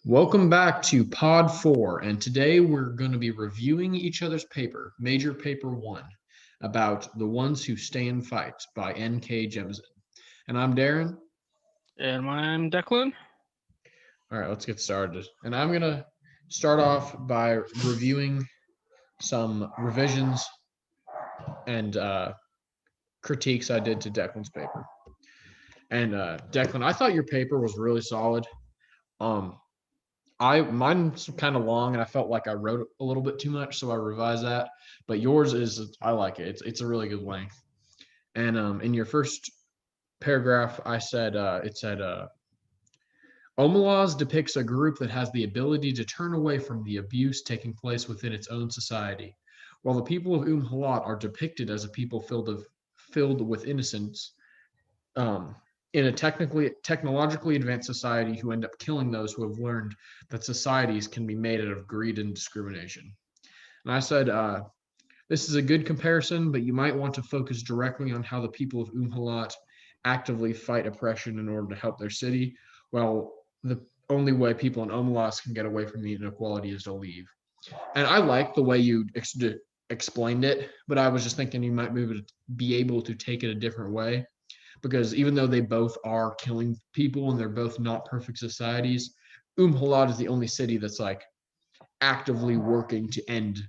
Welcome back to Pod 4, and today we're going to be reviewing each other's paper, Major Paper 1, about The Ones Who Stay and Fight by N.K. Jemisin. And I'm Darren. And I'm Declan. All right, let's get started. And I'm going to start off by reviewing some revisions and critiques I did to Declan's paper. And Declan, I thought your paper was really solid. Mine's kind of long and I felt like I wrote a little bit too much, so I revised that. But yours is I like it. It's a really good length. And in your first paragraph, I said it said Omelas depicts a group that has the ability to turn away from the abuse taking place within its own society, while the people of are depicted as a people filled with innocence. Um, in a technologically advanced society who end up killing those who have learned that societies can be made out of greed and discrimination. And I said, this is a good comparison, but you might want to focus directly on how the people of actively fight oppression in order to help their city, while the only way people in Omelas can get away from the inequality is to leave. And I like the way you explained it, but I was just thinking you might be able to take it a different way, because even though they both are killing people and they're both not perfect societies, Halad is the only city that's like actively working to end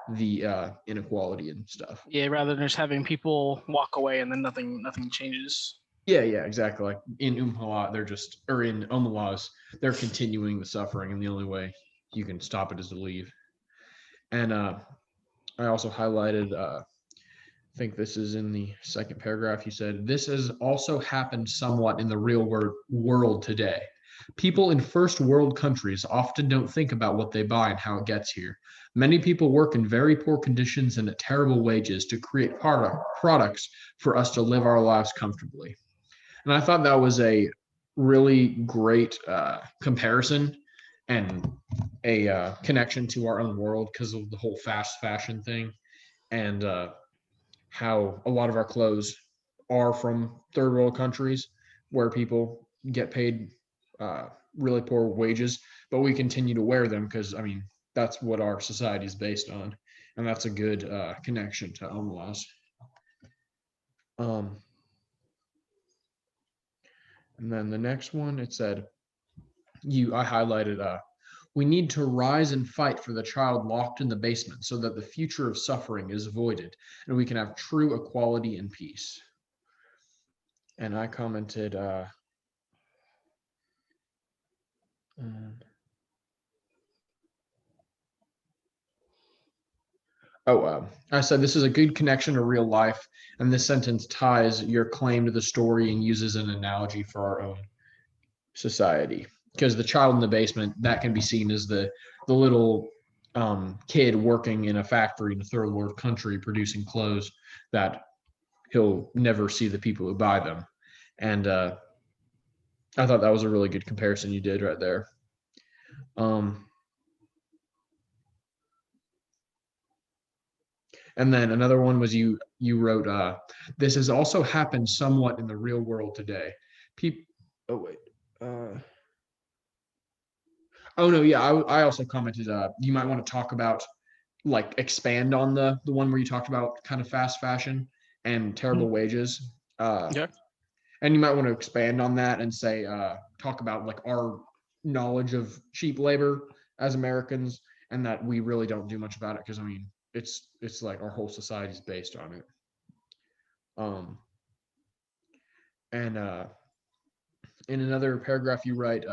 the inequality and stuff. Yeah, rather than just having people walk away and then nothing changes. Yeah, exactly. Like in in Omalas, they're continuing the suffering, and the only way you can stop it is to leave. And I also highlighted I think this is in the second paragraph. You said, this has also happened somewhat in the real world today. People in first world countries often don't think about what they buy and how it gets here. Many people work in very poor conditions and at terrible wages to create products for us to live our lives comfortably. And I thought that was a really great comparison and a connection to our own world because of the whole fast fashion thing. And how a lot of our clothes are from third world countries where people get paid really poor wages, but we continue to wear them because, I mean, that's what our society is based on. And that's a good connection to laws. And then the next one, it said, I highlighted, we need to rise and fight for the child locked in the basement so that the future of suffering is avoided and we can have true equality and peace. And I commented, I said this is a good connection to real life, and this sentence ties your claim to the story and uses an analogy for our own society. Because the child in the basement, that can be seen as the little kid working in a factory in a third world country producing clothes that he'll never see the people who buy them. And I thought that was a really good comparison you did right there. And then another one was you wrote, this has also happened somewhat in the real world today. Oh wait. Oh no, yeah, I also commented, you might want to talk about, like, expand on the one where you talked about kind of fast fashion and terrible wages. Yeah. And you might want to expand on that and say, talk about like our knowledge of cheap labor as Americans, and that we really don't do much about it because, I mean, it's like our whole society is based on it. And in another paragraph you write,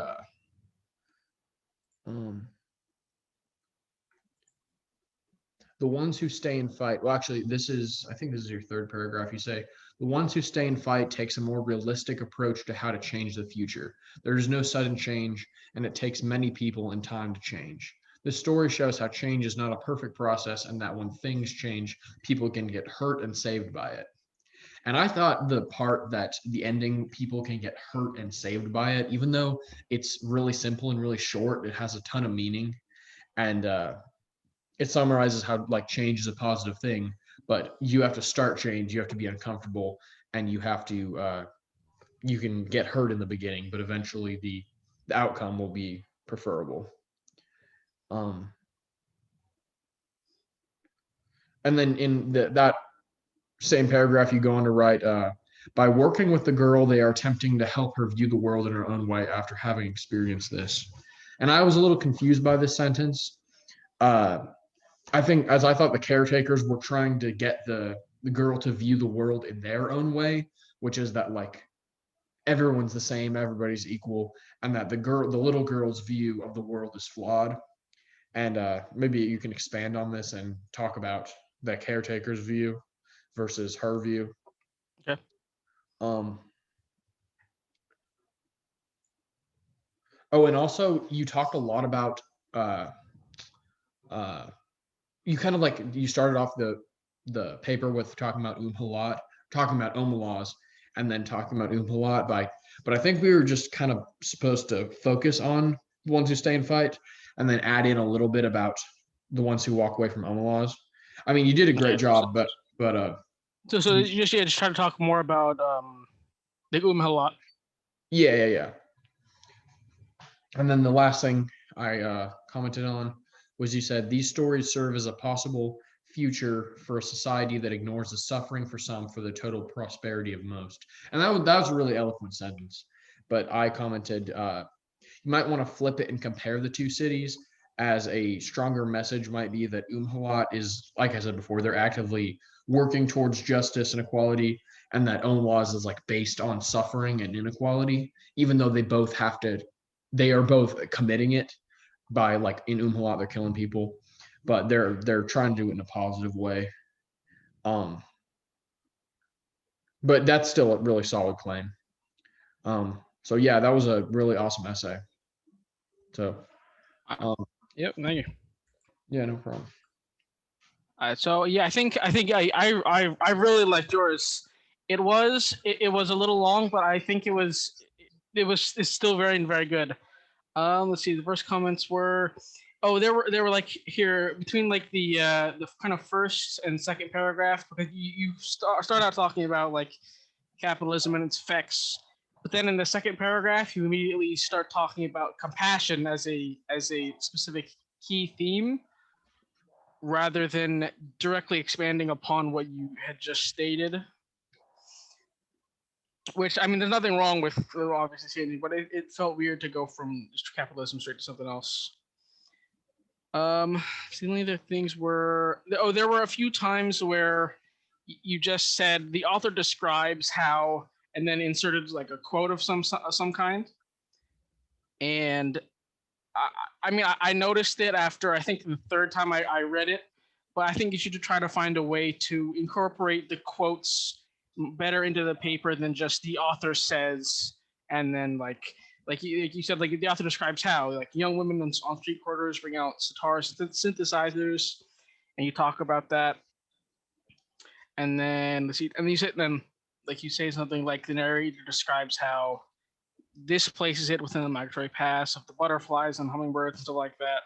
the ones who stay and fight. Well, actually, I think this is your third paragraph. You say, the ones who stay and fight takes a more realistic approach to how to change the future. There is no sudden change, and it takes many people and time to change. This story shows how change is not a perfect process, and that when things change, people can get hurt and saved by it. And I thought the part that the ending, people can get hurt and saved by it, even though it's really simple and really short, it has a ton of meaning. And it summarizes how like change is a positive thing, but you have to start change. You have to be uncomfortable, and you have to you can get hurt in the beginning, but eventually the outcome will be preferable. And then in that same paragraph, you go on to write, by working with the girl, they are attempting to help her view the world in her own way after having experienced this. And I was a little confused by this sentence. I thought the caretakers were trying to get the girl to view the world in their own way, which is that like everyone's the same, everybody's equal, and that the little girl's view of the world is flawed. And maybe you can expand on this and talk about the caretaker's view versus her view. Okay. Oh, and also you talked a lot about you kind of like you started off the paper with talking about Umhalat, talking about Omalaz, and then talking about Umhalat but I think we were just kind of supposed to focus on the ones who stay and fight and then add in a little bit about the ones who walk away from Omalaz. I mean, you did a great job, but so you just try to talk more about the Umhalat. Yeah. And then the last thing I commented on was you said these stories serve as a possible future for a society that ignores the suffering for some for the total prosperity of most. And that was a really eloquent sentence. But I commented, you might want to flip it and compare the two cities, as a stronger message might be that Umhalat is, like I said before, they're actively working towards justice and equality, and that Omalaz is like based on suffering and inequality, even though they are both committing it by, like in Umhalat they're killing people, but they're trying to do it in a positive way. But that's still a really solid claim. So yeah, that was a really awesome essay. So Yep, thank you. Yeah, no problem. So yeah, I think I really liked yours. It was a little long, but I think it's still very good. Let's see. The first comments were, there were like here between like the kind of first and second paragraph, because you start out talking about like capitalism and its effects, but then in the second paragraph you immediately start talking about compassion as a specific key theme, rather than directly expanding upon what you had just stated. Which, I mean, there's nothing wrong with obviously saying, but it felt weird to go from just capitalism straight to something else. The only other things were, there were a few times where you just said the author describes how, and then inserted like a quote of some kind. And I mean, I noticed it after I think the third time I read it, but I think you should try to find a way to incorporate the quotes better into the paper than just the author says, and then like you said, like the author describes how like young women on street corners bring out sitars, synthesizers, and you talk about that. And then you said, then like you say something like the narrator describes how this places it within the migratory paths of the butterflies and hummingbirds and stuff like that.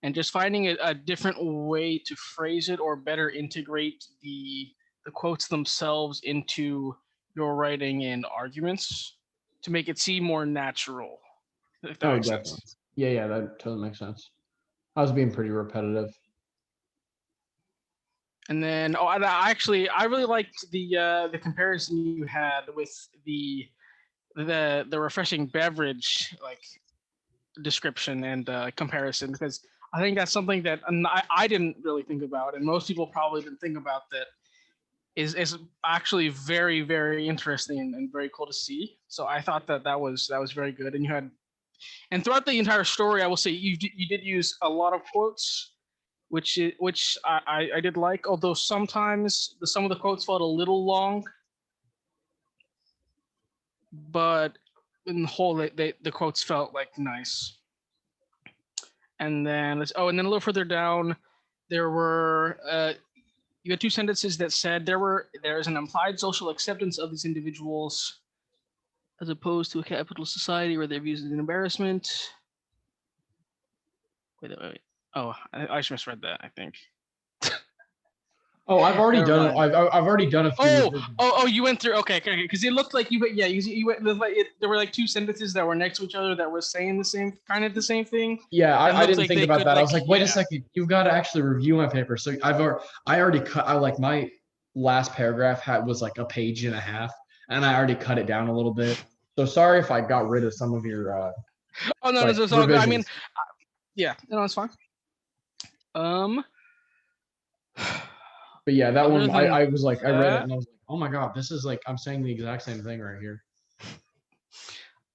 And just finding a different way to phrase it or better integrate the quotes themselves into your writing and arguments to make it seem more natural. If that makes sense. Yeah, that totally makes sense. I was being pretty repetitive. And then, I really liked the comparison you had with the refreshing beverage like description and comparison, because I think that's something that I didn't really think about, and most people probably didn't think about, that is actually very, very interesting and very cool to see. So I thought that was very good. And throughout the entire story, I will say you did use a lot of quotes, which I did like, although sometimes some of the quotes felt a little long, but in the whole, the quotes felt like nice. And then and then a little further down, there were you had two sentences that said there is an implied social acceptance of these individuals as opposed to a capitalist society where they're viewed as an embarrassment. Wait. Oh, I just misread that, I think. Oh, I've already Never done it. mind. I've already done a few. Oh, you went through. Okay. Because it looked like you went. There were like two sentences that were next to each other that were saying the same thing. Yeah, It I looked didn't like think they about could that. I was like, wait a yeah. second, you've got to actually review my paper. So I already cut. I like my last paragraph was like a page and a half, and I already cut it down a little bit. So sorry if I got rid of some of your Oh no, like it's all good. I mean, revisions. yeah, no, it's fine. But yeah, that Other one than I was like, I read it that, and I was like, oh my god, this is like I'm saying the exact same thing right here.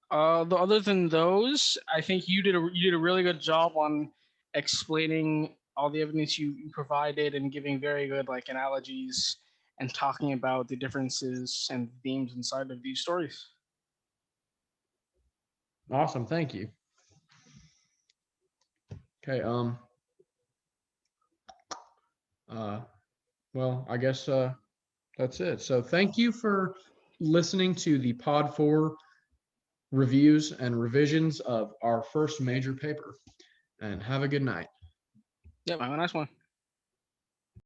other than those, I think you did a really good job on explaining all the evidence you provided and giving very good like analogies and talking about the differences and themes inside of these stories. Awesome, thank you. Okay, well, I guess that's it. So thank you for listening to the Pod 4 reviews and revisions of our first major paper. And have a good night. Yep, have a nice one.